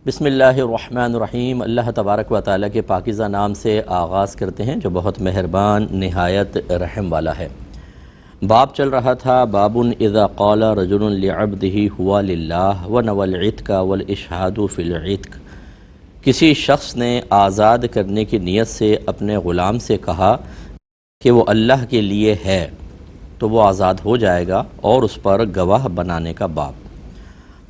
بسم اللہ الرحمن الرحیم۔ اللہ تبارک و تعالیٰ کے پاکیزہ نام سے آغاز کرتے ہیں جو بہت مہربان نہایت رحم والا ہے۔ باب چل رہا تھا باب اذا قال رجل لعبده ہوا للہ ونوى العتق والاشہاد فی العتق۔ کسی شخص نے آزاد کرنے کی نیت سے اپنے غلام سے کہا کہ وہ اللہ کے لیے ہے تو وہ آزاد ہو جائے گا، اور اس پر گواہ بنانے کا باب۔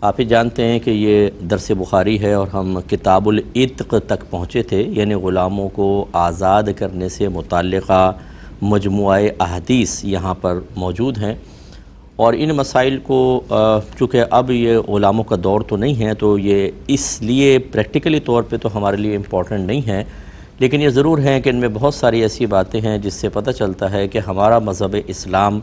آپ ہی جانتے ہیں کہ یہ درس بخاری ہے اور ہم کتاب العتق تک پہنچے تھے، یعنی غلاموں کو آزاد کرنے سے متعلقہ مجموعہ احادیث یہاں پر موجود ہیں، اور ان مسائل کو چونکہ اب یہ غلاموں کا دور تو نہیں ہے تو یہ اس لیے پریکٹیکلی طور پہ تو ہمارے لیے امپورٹنٹ نہیں ہے، لیکن یہ ضرور ہے کہ ان میں بہت ساری ایسی باتیں ہیں جس سے پتہ چلتا ہے کہ ہمارا مذہب اسلام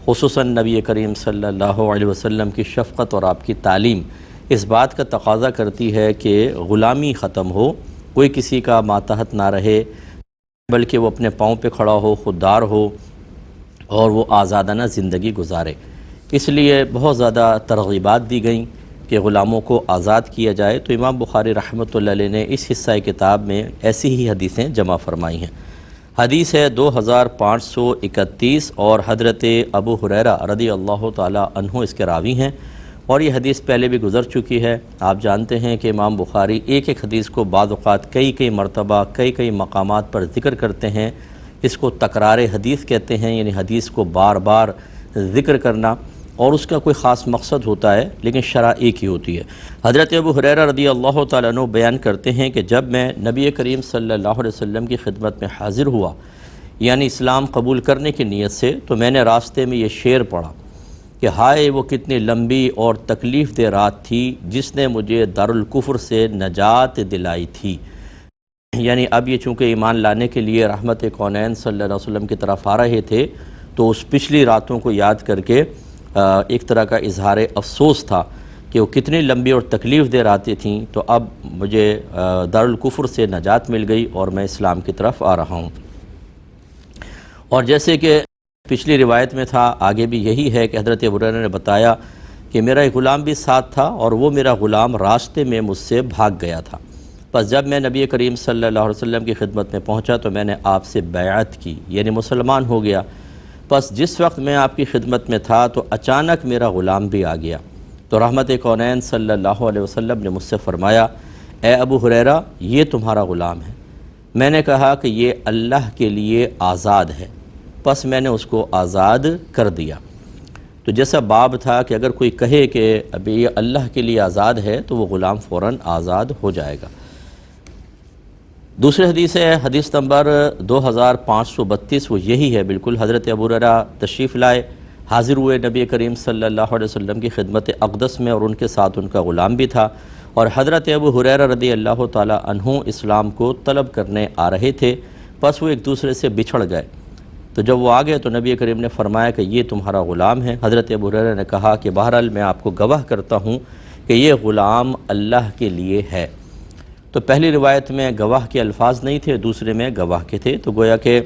خصوصاً نبی کریم صلی اللہ علیہ وسلم کی شفقت اور آپ کی تعلیم اس بات کا تقاضا کرتی ہے کہ غلامی ختم ہو، کوئی کسی کا ماتحت نہ رہے، بلکہ وہ اپنے پاؤں پہ کھڑا ہو، خوددار ہو، اور وہ آزادانہ زندگی گزارے۔ اس لیے بہت زیادہ ترغیبات دی گئیں کہ غلاموں کو آزاد کیا جائے، تو امام بخاری رحمۃ اللہ علیہ نے اس حصہ کتاب میں ایسی ہی حدیثیں جمع فرمائی ہیں۔ حدیث ہے 2531، اور حضرت ابو ہریرہ رضی اللہ تعالی عنہ اس کے راوی ہیں، اور یہ حدیث پہلے بھی گزر چکی ہے۔ آپ جانتے ہیں کہ امام بخاری ایک ایک حدیث کو بعض اوقات کئی مرتبہ کئی مقامات پر ذکر کرتے ہیں۔ اس کو تکرار حدیث کہتے ہیں، یعنی حدیث کو بار بار ذکر کرنا، اور اس کا کوئی خاص مقصد ہوتا ہے لیکن شرح ایک ہی ہوتی ہے۔ حضرت ابو ہریرہ رضی اللہ تعالیٰ عنہ بیان کرتے ہیں کہ جب میں نبی کریم صلی اللہ علیہ وسلم کی خدمت میں حاضر ہوا، یعنی اسلام قبول کرنے کی نیت سے، تو میں نے راستے میں یہ شعر پڑھا کہ ہائے وہ کتنی لمبی اور تکلیف دہ رات تھی جس نے مجھے دارالکفر سے نجات دلائی تھی۔ یعنی اب یہ چونکہ ایمان لانے کے لیے رحمت کونین صلی اللہ علیہ وسلم کی طرف آ رہے تھے، تو اس پچھلی راتوں کو یاد کر کے ایک طرح کا اظہار افسوس تھا کہ وہ کتنی لمبی اور تکلیف دہ راتیں تھیں، تو اب مجھے دارالکفر سے نجات مل گئی اور میں اسلام کی طرف آ رہا ہوں۔ اور جیسے کہ پچھلی روایت میں تھا، آگے بھی یہی ہے کہ حضرت ابو ہریرہ نے بتایا کہ میرا ایک غلام بھی ساتھ تھا، اور وہ میرا غلام راستے میں مجھ سے بھاگ گیا تھا۔ بس جب میں نبی کریم صلی اللہ علیہ وسلم کی خدمت میں پہنچا تو میں نے آپ سے بیعت کی، یعنی مسلمان ہو گیا۔ بس جس وقت میں آپ کی خدمت میں تھا تو اچانک میرا غلام بھی آ گیا، تو رحمت کونین صلی اللہ علیہ وسلم نے مجھ سے فرمایا، اے ابو ہریرہ یہ تمہارا غلام ہے۔ میں نے کہا کہ یہ اللہ کے لیے آزاد ہے، پس میں نے اس کو آزاد کر دیا۔ تو جیسا باب تھا کہ اگر کوئی کہے کہ ابھی یہ اللہ کے لیے آزاد ہے تو وہ غلام فوراً آزاد ہو جائے گا۔ دوسری حدیث ہے حدیث نمبر 2532، وہ یہی ہے بالکل۔ حضرت ابو ہریرہ تشریف لائے، حاضر ہوئے نبی کریم صلی اللہ علیہ وسلم کی خدمت اقدس میں، اور ان کے ساتھ ان کا غلام بھی تھا، اور حضرت ابو ہریرہ رضی اللہ تعالی عنہ اسلام کو طلب کرنے آ رہے تھے، پس وہ ایک دوسرے سے بچھڑ گئے۔ تو جب وہ آ گئے تو نبی کریم نے فرمایا کہ یہ تمہارا غلام ہے۔ حضرت ابو ہریرہ نے کہا کہ بہرحال میں آپ کو گواہ کرتا ہوں کہ یہ غلام اللہ کے لیے ہے۔ تو پہلی روایت میں گواہ کے الفاظ نہیں تھے، دوسرے میں گواہ کے تھے، تو گویا کہ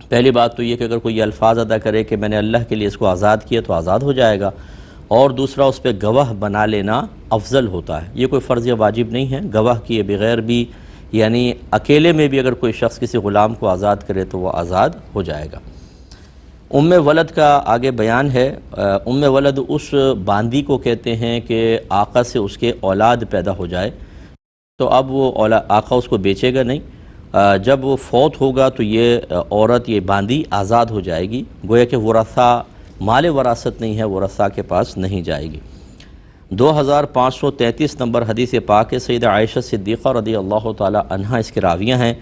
پہلی بات تو یہ کہ اگر کوئی یہ الفاظ ادا کرے کہ میں نے اللہ کے لیے اس کو آزاد کیا تو آزاد ہو جائے گا، اور دوسرا اس پہ گواہ بنا لینا افضل ہوتا ہے۔ یہ کوئی فرض یا واجب نہیں ہے، گواہ کیے بغیر بھی، یعنی اکیلے میں بھی اگر کوئی شخص کسی غلام کو آزاد کرے تو وہ آزاد ہو جائے گا۔ ام ولد کا آگے بیان ہے۔ ام ولد اس باندی کو کہتے ہیں کہ آقا سے اس کے اولاد پیدا ہو جائے، تو اب وہ آقا اس کو بیچے گا نہیں، جب وہ فوت ہوگا تو یہ عورت، یہ باندی آزاد ہو جائے گی، گویا کہ ورثہ، مال وراثت نہیں ہے، ورثہ کے پاس نہیں جائے گی۔ 2533 نمبر حدیث پاک ہے۔ سیدہ عائشہ صدیقہ رضی اللہ تعالی عنہا اس کے راویہ ہیں،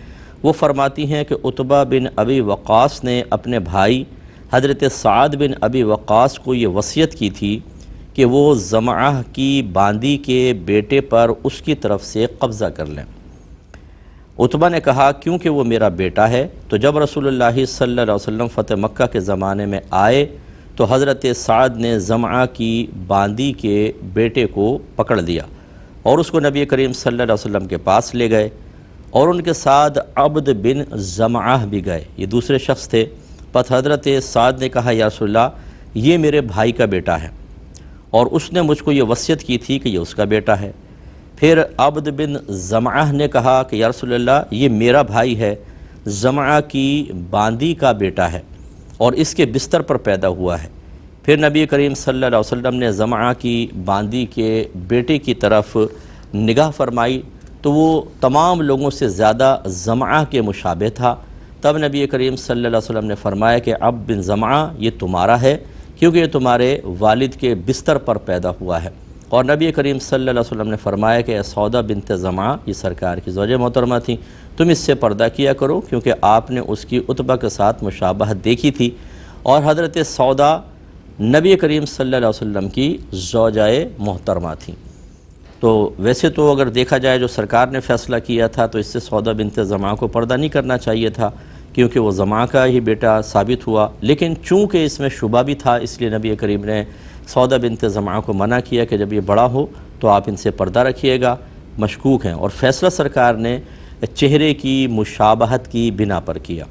وہ فرماتی ہیں کہ عتبہ بن ابی وقاص نے اپنے بھائی حضرت سعد بن ابی وقاص کو یہ وصیت کی تھی کہ وہ زمعہ کی باندی کے بیٹے پر اس کی طرف سے قبضہ کر لیں۔ عتبہ نے کہا کیونکہ وہ میرا بیٹا ہے۔ تو جب رسول اللہ صلی اللہ علیہ وسلم فتح مکہ کے زمانے میں آئے تو حضرت سعد نے زمعہ کی باندی کے بیٹے کو پکڑ لیا اور اس کو نبی کریم صلی اللہ علیہ وسلم کے پاس لے گئے، اور ان کے ساتھ عبد بن زمعہ بھی گئے، یہ دوسرے شخص تھے۔ پس حضرت سعد نے کہا یا رسول اللہ یہ میرے بھائی کا بیٹا ہے، اور اس نے مجھ کو یہ وصیت کی تھی کہ یہ اس کا بیٹا ہے۔ پھر عبد بن زمعہ نے کہا کہ یا رسول اللہ یہ میرا بھائی ہے، زمعہ کی باندی کا بیٹا ہے اور اس کے بستر پر پیدا ہوا ہے۔ پھر نبی کریم صلی اللہ علیہ وسلم نے زمعہ کی باندی کے بیٹے کی طرف نگاہ فرمائی تو وہ تمام لوگوں سے زیادہ زمعہ کے مشابہ تھا۔ تب نبی کریم صلی اللہ علیہ وسلم نے فرمایا کہ عبد بن زمعہ یہ تمہارا ہے کیونکہ یہ تمہارے والد کے بستر پر پیدا ہوا ہے۔ اور نبی کریم صلی اللہ علیہ وسلم نے فرمایا کہ اے سودا بنت زمعہ، یہ سرکار کی زوجہ محترمہ تھیں، تم اس سے پردہ کیا کرو کیونکہ آپ نے اس کی عتبہ کے ساتھ مشابہت دیکھی تھی، اور حضرت سودا نبی کریم صلی اللہ علیہ وسلم کی زوجہ محترمہ تھیں۔ تو ویسے تو اگر دیکھا جائے جو سرکار نے فیصلہ کیا تھا تو اس سے سودا بنت زمعہ کو پردہ نہیں کرنا چاہیے تھا کیونکہ وہ زمعہ کا ہی بیٹا ثابت ہوا، لیکن چونکہ اس میں شبہ بھی تھا اس لیے نبی کریم نے سودا بنت زمعہ کو منع کیا کہ جب یہ بڑا ہو تو آپ ان سے پردہ رکھیے گا، مشکوک ہیں، اور فیصلہ سرکار نے چہرے کی مشابہت کی بنا پر کیا۔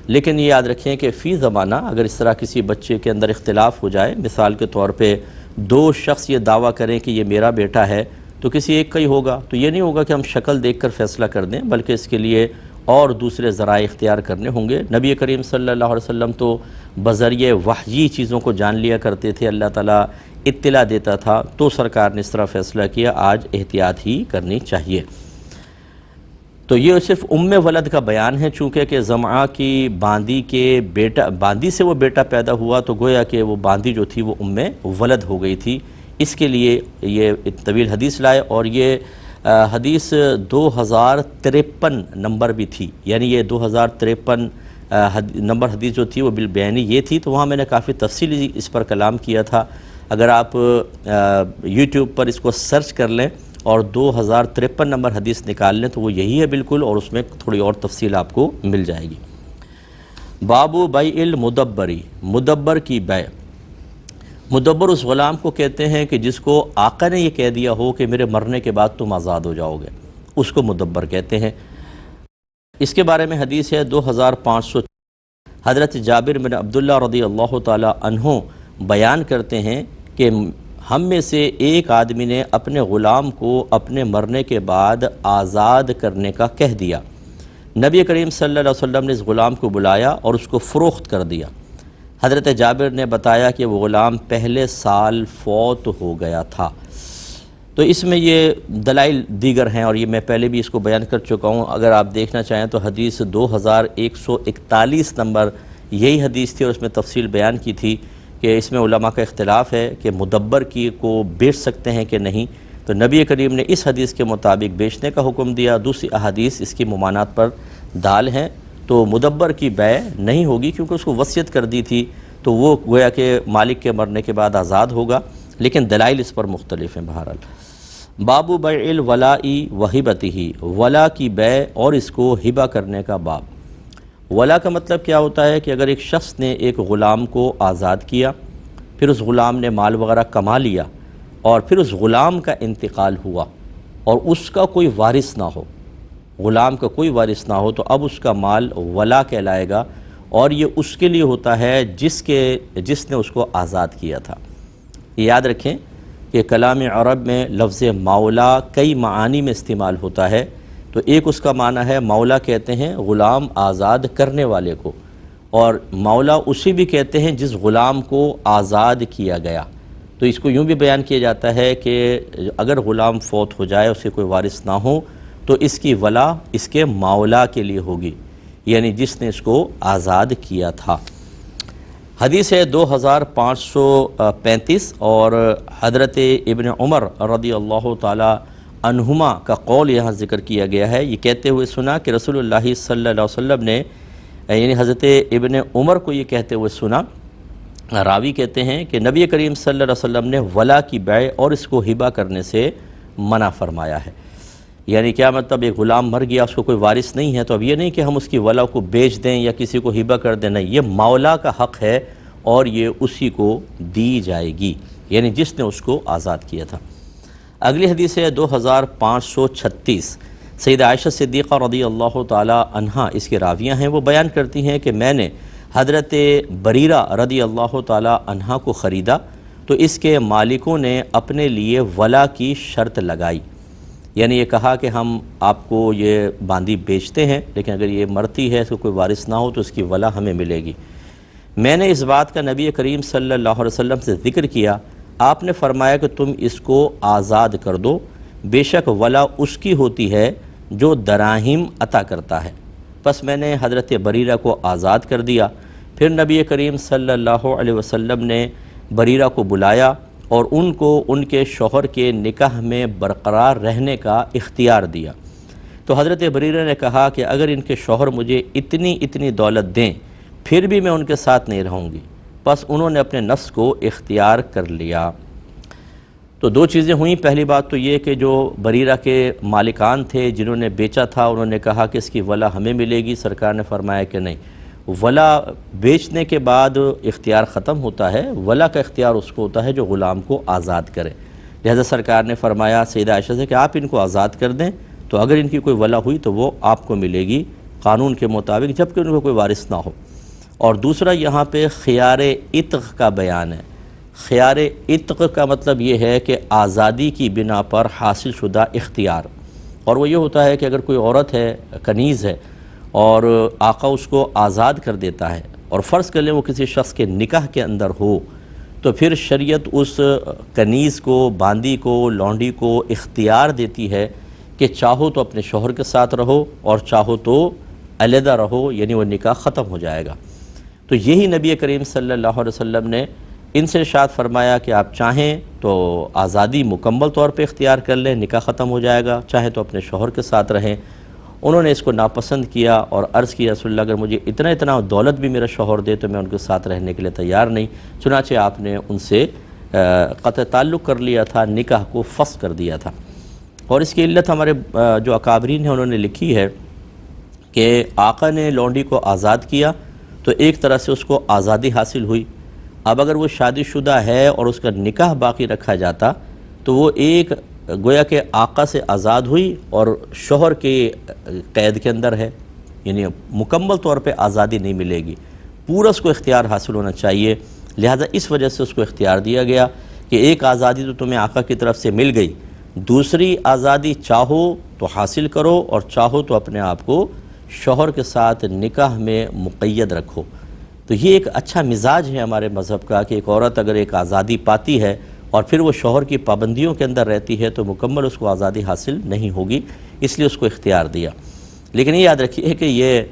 لیکن یہ یاد رکھیں کہ فی زمانہ اگر اس طرح کسی بچے کے اندر اختلاف ہو جائے، مثال کے طور پہ دو شخص یہ دعویٰ کریں کہ یہ میرا بیٹا ہے تو کسی ایک کا ہی ہوگا، تو یہ نہیں ہوگا کہ ہم شکل دیکھ کر فیصلہ کر دیں، بلکہ اس کے لیے اور دوسرے ذرائع اختیار کرنے ہوں گے۔ نبی کریم صلی اللہ علیہ وسلم تو بذریعہ وحی چیزوں کو جان لیا کرتے تھے، اللہ تعالیٰ اطلاع دیتا تھا، تو سرکار نے اس طرح فیصلہ کیا، آج احتیاط ہی کرنی چاہیے۔ تو یہ صرف ولد کا بیان ہے، چونکہ کہ زمعہ کی باندی سے وہ بیٹا پیدا ہوا تو گویا کہ وہ باندی جو تھی وہ ولد ہو گئی تھی، اس کے لیے یہ طویل حدیث لائے، اور یہ حدیث 2053 نمبر بھی تھی، یعنی یہ 2053 نمبر حدیث جو تھی وہ بالبیانی یہ تھی، تو وہاں میں نے کافی تفصیلی اس پر کلام کیا تھا۔ اگر آپ یوٹیوب پر اس کو سرچ کر لیں اور 2053 نمبر حدیث نکال لیں تو وہ یہی ہے بالکل، اور اس میں تھوڑی اور تفصیل آپ کو مل جائے گی۔ بابو بیع المدبری، مدبر کی بیع۔ مدبر اس غلام کو کہتے ہیں کہ جس کو آقا نے یہ کہہ دیا ہو کہ میرے مرنے کے بعد تم آزاد ہو جاؤ گے، اس کو مدبر کہتے ہیں۔ اس کے بارے میں حدیث ہے 2500۔ حضرت جابر بن عبداللہ رضی اللہ تعالی عنہ بیان کرتے ہیں کہ ہم میں سے ایک آدمی نے اپنے غلام کو اپنے مرنے کے بعد آزاد کرنے کا کہہ دیا۔ نبی کریم صلی اللہ علیہ وسلم نے اس غلام کو بلایا اور اس کو فروخت کر دیا۔ حضرت جابر نے بتایا کہ وہ غلام پہلے سال فوت ہو گیا تھا۔ تو اس میں یہ دلائل دیگر ہیں، اور یہ میں پہلے بھی اس کو بیان کر چکا ہوں، اگر آپ دیکھنا چاہیں تو حدیث 2141 نمبر یہی حدیث تھی، اور اس میں تفصیل بیان کی تھی کہ اس میں علماء کا اختلاف ہے کہ مدبر کی کو بیچ سکتے ہیں کہ نہیں، تو نبی کریم نے اس حدیث کے مطابق بیچنے کا حکم دیا، دوسری احادیث اس کی ممانعت پر دال ہیں، تو مدبر کی بیع نہیں ہوگی کیونکہ اس کو وصیت کر دی تھی، تو وہ گویا کہ مالک کے مرنے کے بعد آزاد ہوگا، لیکن دلائل اس پر مختلف ہیں۔ بہرحال بابو بیع الولاء وہبتہ، ولا کی بیع اور اس کو ہبہ کرنے کا باب۔ ولا کا مطلب کیا ہوتا ہے کہ اگر ایک شخص نے ایک غلام کو آزاد کیا، پھر اس غلام نے مال وغیرہ کما لیا، اور پھر اس غلام کا انتقال ہوا اور اس کا کوئی وارث نہ ہو، غلام کا کوئی وارث نہ ہو، تو اب اس کا مال ولا کہلائے گا، اور یہ اس کے لیے ہوتا ہے جس نے اس کو آزاد کیا تھا۔ یاد رکھیں کہ کلام عرب میں لفظ مولا کئی معانی میں استعمال ہوتا ہے، تو ایک اس کا معنی ہے مولا کہتے ہیں غلام آزاد کرنے والے کو، اور مولا اسی بھی کہتے ہیں جس غلام کو آزاد کیا گیا۔ تو اس کو یوں بھی بیان کیا جاتا ہے کہ اگر غلام فوت ہو جائے، اسے کوئی وارث نہ ہو، تو اس کی ولا اس کے مولا کے لیے ہوگی، یعنی جس نے اس کو آزاد کیا تھا۔ حدیث ہے 2535، اور حضرت ابن عمر رضی اللہ تعالی عنہما کا قول یہاں ذکر کیا گیا ہے۔ یہ کہتے ہوئے سنا کہ رسول اللہ صلی اللہ علیہ وسلم نے، یعنی حضرت ابن عمر کو یہ کہتے ہوئے سنا، راوی کہتے ہیں کہ نبی کریم صلی اللہ علیہ وسلم نے ولا کی بیع اور اس کو ہبہ کرنے سے منع فرمایا ہے۔ یعنی کیا مطلب، ایک غلام مر گیا، اس کو کوئی وارث نہیں ہے، تو اب یہ نہیں کہ ہم اس کی ولا کو بیچ دیں یا کسی کو ہبہ کر دیں، نہیں، یہ مولا کا حق ہے اور یہ اسی کو دی جائے گی، یعنی جس نے اس کو آزاد کیا تھا۔ اگلی حدیث ہے 2536۔ سیدہ عائشہ صدیقہ رضی اللہ تعالی عنہا اس کے راویہ ہیں، وہ بیان کرتی ہیں کہ میں نے حضرت بریرہ رضی اللہ تعالی عنہا کو خریدا، تو اس کے مالکوں نے اپنے لیے ولا کی شرط لگائی، یعنی یہ کہا کہ ہم آپ کو یہ باندی بیچتے ہیں، لیکن اگر یہ مرتی ہے تو کوئی وارث نہ ہو تو اس کی ولا ہمیں ملے گی۔ میں نے اس بات کا نبی کریم صلی اللہ علیہ وسلم سے ذکر کیا، آپ نے فرمایا کہ تم اس کو آزاد کر دو، بے شک ولا اس کی ہوتی ہے جو دراہم عطا کرتا ہے۔ پس میں نے حضرت بریرہ کو آزاد کر دیا۔ پھر نبی کریم صلی اللہ علیہ وسلم نے بریرہ کو بلایا اور ان کو ان کے شوہر کے نکاح میں برقرار رہنے کا اختیار دیا۔ تو حضرت بریرہ نے کہا کہ اگر ان کے شوہر مجھے اتنی دولت دیں پھر بھی میں ان کے ساتھ نہیں رہوں گی۔ پس انہوں نے اپنے نفس کو اختیار کر لیا۔ تو دو چیزیں ہوئیں، پہلی بات تو یہ کہ جو بریرہ کے مالکان تھے جنہوں نے بیچا تھا، انہوں نے کہا کہ اس کی ولا ہمیں ملے گی، سرکار نے فرمایا کہ نہیں، ولا بیچنے کے بعد اختیار ختم ہوتا ہے، ولا کا اختیار اس کو ہوتا ہے جو غلام کو آزاد کرے۔ لہذا سرکار نے فرمایا سیدہ عائشہ سے کہ آپ ان کو آزاد کر دیں، تو اگر ان کی کوئی ولا ہوئی تو وہ آپ کو ملے گی قانون کے مطابق، جبکہ ان کو کوئی وارث نہ ہو۔ اور دوسرا یہاں پہ خیار عتق کا بیان ہے۔ خیار عتق کا مطلب یہ ہے کہ آزادی کی بنا پر حاصل شدہ اختیار، اور وہ یہ ہوتا ہے کہ اگر کوئی عورت ہے، کنیز ہے، اور آقا اس کو آزاد کر دیتا ہے، اور فرض کر لیں وہ کسی شخص کے نکاح کے اندر ہو، تو پھر شریعت اس کنیز کو، باندی کو، لونڈی کو اختیار دیتی ہے کہ چاہو تو اپنے شوہر کے ساتھ رہو اور چاہو تو علیحدہ رہو، یعنی وہ نکاح ختم ہو جائے گا۔ تو یہی نبی کریم صلی اللہ علیہ وسلم نے ان سے ارشاد فرمایا کہ آپ چاہیں تو آزادی مکمل طور پہ اختیار کر لیں، نکاح ختم ہو جائے گا، چاہیں تو اپنے شوہر کے ساتھ رہیں۔ انہوں نے اس کو ناپسند کیا اور عرض کیا رسول اللہ اگر مجھے اتنا دولت بھی میرا شوہر دے تو میں ان کے ساتھ رہنے کے لیے تیار نہیں۔ چنانچہ آپ نے ان سے قطع تعلق کر لیا تھا، نکاح کو فسخ کر دیا تھا۔ اور اس کی علت ہمارے جو اکابرین ہیں انہوں نے لکھی ہے کہ آقا نے لونڈی کو آزاد کیا تو ایک طرح سے اس کو آزادی حاصل ہوئی۔ اب اگر وہ شادی شدہ ہے اور اس کا نکاح باقی رکھا جاتا تو وہ ایک گویا کہ آقا سے آزاد ہوئی اور شوہر کے قید کے اندر ہے، یعنی مکمل طور پہ آزادی نہیں ملے گی، پورا اس کو اختیار حاصل ہونا چاہیے۔ لہذا اس وجہ سے اس کو اختیار دیا گیا کہ ایک آزادی تو تمہیں آقا کی طرف سے مل گئی، دوسری آزادی چاہو تو حاصل کرو اور چاہو تو اپنے آپ کو شوہر کے ساتھ نکاح میں مقید رکھو۔ تو یہ ایک اچھا مزاج ہے ہمارے مذہب کا کہ ایک عورت اگر ایک آزادی پاتی ہے اور پھر وہ شوہر کی پابندیوں کے اندر رہتی ہے تو مکمل اس کو آزادی حاصل نہیں ہوگی، اس لیے اس کو اختیار دیا۔ لیکن یہ یاد رکھیے کہ یہ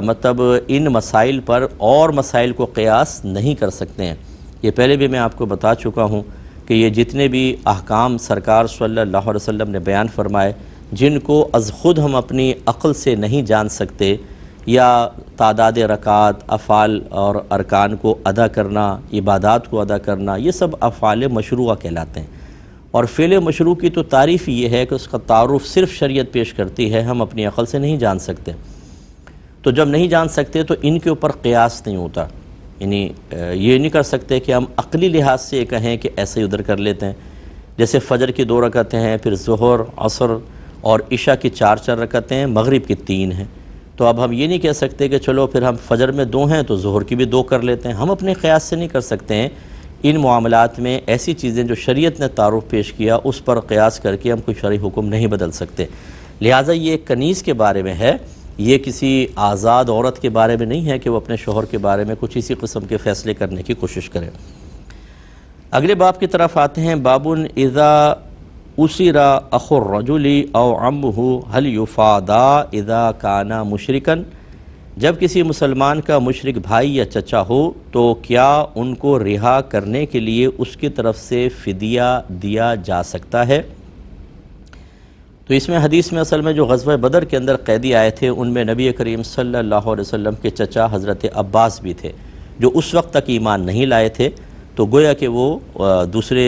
مطلب ان مسائل پر اور مسائل کو قیاس نہیں کر سکتے ہیں۔ یہ پہلے بھی میں آپ کو بتا چکا ہوں کہ یہ جتنے بھی احکام سرکار صلی اللہ علیہ وسلم نے بیان فرمائے جن کو از خود ہم اپنی عقل سے نہیں جان سکتے، یا تعداد رکعات، افعال اور ارکان کو ادا کرنا، عبادات کو ادا کرنا، یہ سب افعال مشروعہ کہلاتے ہیں۔ اور فعل مشروع کی تو تعریف یہ ہے کہ اس کا تعارف صرف شریعت پیش کرتی ہے، ہم اپنی عقل سے نہیں جان سکتے۔ تو جب نہیں جان سکتے تو ان کے اوپر قیاس نہیں ہوتا، یعنی یہ نہیں کر سکتے کہ ہم عقلی لحاظ سے یہ کہیں کہ ایسے ہی ادھر کر لیتے ہیں۔ جیسے فجر کی 2 رکعتیں ہیں، پھر ظہر، عصر اور عشاء کی 4 رکعتیں ہیں، مغرب کی 3 ہیں، تو اب ہم یہ نہیں کہہ سکتے کہ چلو پھر ہم فجر میں 2 ہیں تو ظہر کی بھی 2 کر لیتے ہیں۔ ہم اپنے قیاس سے نہیں کر سکتے ہیں۔ ان معاملات میں ایسی چیزیں جو شریعت نے تعارف پیش کیا اس پر قیاس کر کے ہم کوئی شرعی حکم نہیں بدل سکتے۔ لہٰذا یہ کنیز کے بارے میں ہے، یہ کسی آزاد عورت کے بارے میں نہیں ہے کہ وہ اپنے شوہر کے بارے میں کچھ اسی قسم کے فیصلے کرنے کی کوشش کرے۔ اگلے باب کی طرف آتے ہیں، باب اذا اسر اخو الرجل او عمہ هل یفادا اذا کان مشرکا، جب کسی مسلمان کا مشرک بھائی یا چچا ہو تو کیا ان کو رہا کرنے کے لیے اس کی طرف سے فدیہ دیا جا سکتا ہے؟ تو اس میں حدیث میں اصل میں جو غزوہ بدر کے اندر قیدی آئے تھے ان میں نبی کریم صلی اللہ علیہ وسلم کے چچا حضرت عباس بھی تھے، جو اس وقت تک ایمان نہیں لائے تھے، تو گویا کہ وہ دوسرے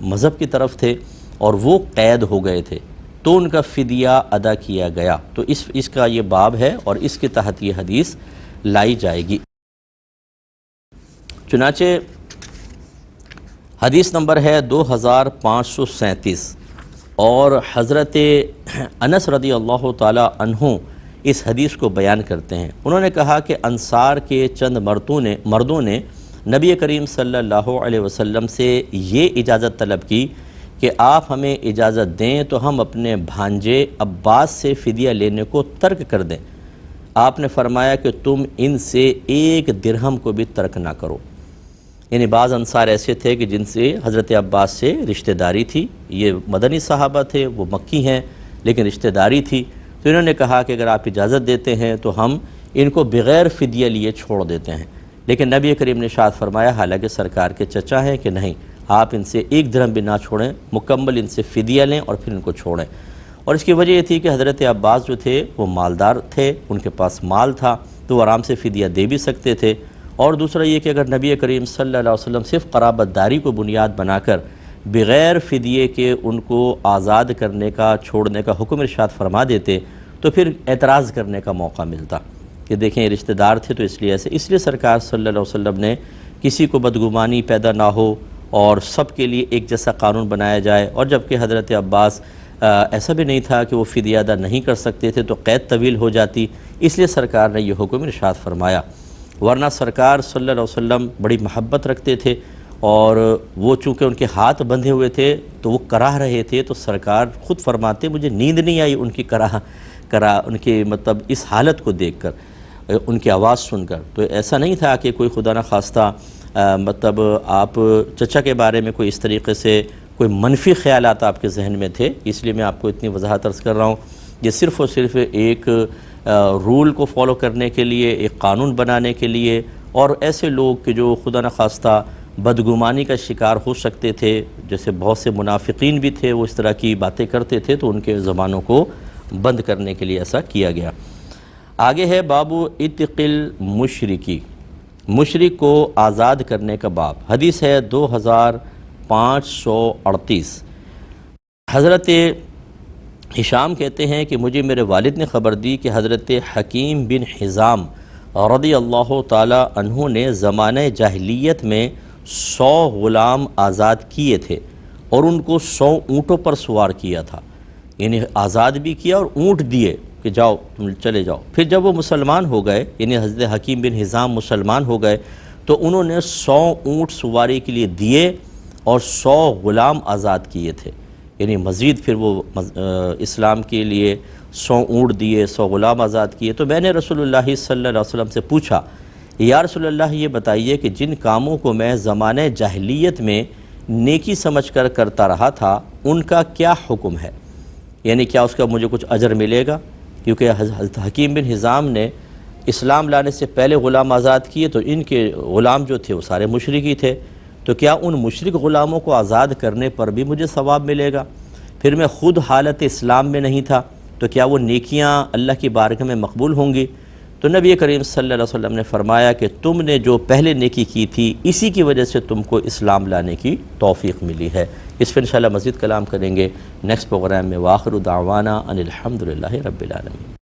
مذہب کی طرف تھے اور وہ قید ہو گئے تھے، تو ان کا فدیہ ادا کیا گیا۔ تو اس کا یہ باب ہے اور اس کے تحت یہ حدیث لائی جائے گی۔ چنانچہ حدیث نمبر ہے 2537، اور حضرت انس رضی اللہ تعالی عنہ اس حدیث کو بیان کرتے ہیں۔ انہوں نے کہا کہ انصار کے چند مردوں نے نبی کریم صلی اللہ علیہ وسلم سے یہ اجازت طلب کی کہ آپ ہمیں اجازت دیں تو ہم اپنے بھانجے عباس سے فدیہ لینے کو ترک کر دیں۔ آپ نے فرمایا کہ تم ان سے 1 درہم کو بھی ترک نہ کرو۔ یعنی بعض انصار ایسے تھے کہ جن سے حضرت عباس سے رشتہ داری تھی، یہ مدنی صحابہ تھے، وہ مکی ہیں لیکن رشتہ داری تھی، تو انہوں نے کہا کہ اگر آپ اجازت دیتے ہیں تو ہم ان کو بغیر فدیہ لیے چھوڑ دیتے ہیں۔ لیکن نبی کریم نے ارشاد فرمایا، حالانکہ سرکار کے چچا ہیں، کہ نہیں، آپ ان سے 1 درہم بھی نہ چھوڑیں، مکمل ان سے فدیہ لیں اور پھر ان کو چھوڑیں۔ اور اس کی وجہ یہ تھی کہ حضرت عباس جو تھے وہ مالدار تھے، ان کے پاس مال تھا تو وہ آرام سے فدیہ دے بھی سکتے تھے، اور دوسرا یہ کہ اگر نبی کریم صلی اللہ علیہ وسلم صرف قرابت داری کو بنیاد بنا کر بغیر فدیے کے ان کو آزاد کرنے کا، چھوڑنے کا حکم ارشاد فرما دیتے تو پھر اعتراض کرنے کا موقع ملتا کہ دیکھیں یہ رشتہ دار تھے تو اس لیے سرکار صلی اللہ علیہ وسلم نے کسی کو بدگمانی پیدا نہ ہو اور سب کے لیے ایک جیسا قانون بنایا جائے، اور جبکہ حضرت عباس ایسا بھی نہیں تھا کہ وہ فدیہ ادا نہیں کر سکتے تھے تو قید طویل ہو جاتی، اس لیے سرکار نے یہ حکم ارشاد فرمایا۔ ورنہ سرکار صلی اللہ علیہ وسلم بڑی محبت رکھتے تھے، اور وہ چونکہ ان کے ہاتھ بندھے ہوئے تھے تو وہ کراہ رہے تھے، تو سرکار خود فرماتے مجھے نیند نہیں آئی ان کی ان کی مطلب اس حالت کو دیکھ کر، ان کی آواز سن کر۔ تو ایسا نہیں تھا کہ کوئی خدا نخواستہ مطلب آپ چچا کے بارے میں کوئی اس طریقے سے کوئی منفی خیالات آپ کے ذہن میں تھے، اس لیے میں آپ کو اتنی وضاحت عرض کر رہا ہوں۔ یہ صرف اور صرف ایک رول کو فالو کرنے کے لیے، ایک قانون بنانے کے لیے، اور ایسے لوگ کہ جو خدا نخواستہ بدگمانی کا شکار ہو سکتے تھے، جیسے بہت سے منافقین بھی تھے، وہ اس طرح کی باتیں کرتے تھے، تو ان کے زبانوں کو بند کرنے کے لیے ایسا کیا گیا۔ آگے ہے باب اتق المشرکی، مشرک کو آزاد کرنے کا باب۔ حدیث ہے 2538۔ حضرت ہشام کہتے ہیں کہ مجھے میرے والد نے خبر دی کہ حضرت حکیم بن حزام رضی اللہ تعالی عنہ نے زمانہ جاہلیت میں 100 غلام آزاد کیے تھے اور ان کو 100 اونٹوں پر سوار کیا تھا، یعنی آزاد بھی کیا اور اونٹ دیے کہ جاؤ تم چلے جاؤ۔ پھر جب وہ مسلمان ہو گئے، یعنی حضرت حکیم بن حزام مسلمان ہو گئے، تو انہوں نے 100 اونٹ سواری کے لیے دیے اور 100 غلام آزاد کیے تھے، یعنی مزید پھر وہ اسلام کے لیے 100 اونٹ دیے، 100 غلام آزاد کیے۔ تو میں نے رسول اللہ صلی اللہ علیہ وسلم سے پوچھا، یا رسول اللہ یہ بتائیے کہ جن کاموں کو میں زمانہ جاہلیت میں نیکی سمجھ کر کرتا رہا تھا ان کا کیا حکم ہے، یعنی کیا اس کا مجھے کچھ اجر ملے گا؟ کیونکہ حضرت حکیم بن حزام نے اسلام لانے سے پہلے غلام آزاد کیے تو ان کے غلام جو تھے وہ سارے مشرکی تھے، تو کیا ان مشرک غلاموں کو آزاد کرنے پر بھی مجھے ثواب ملے گا؟ پھر میں خود حالت اسلام میں نہیں تھا تو کیا وہ نیکیاں اللہ کی بارگاہ میں مقبول ہوں گی؟ تو نبی کریم صلی اللہ علیہ وسلم نے فرمایا کہ تم نے جو پہلے نیکی کی تھی اسی کی وجہ سے تم کو اسلام لانے کی توفیق ملی ہے۔ اس پر انشاءاللہ مزید کلام کریں گے نیکسٹ پروگرام میں۔ وآخر دعوانا ان الحمدللہ رب العالمین۔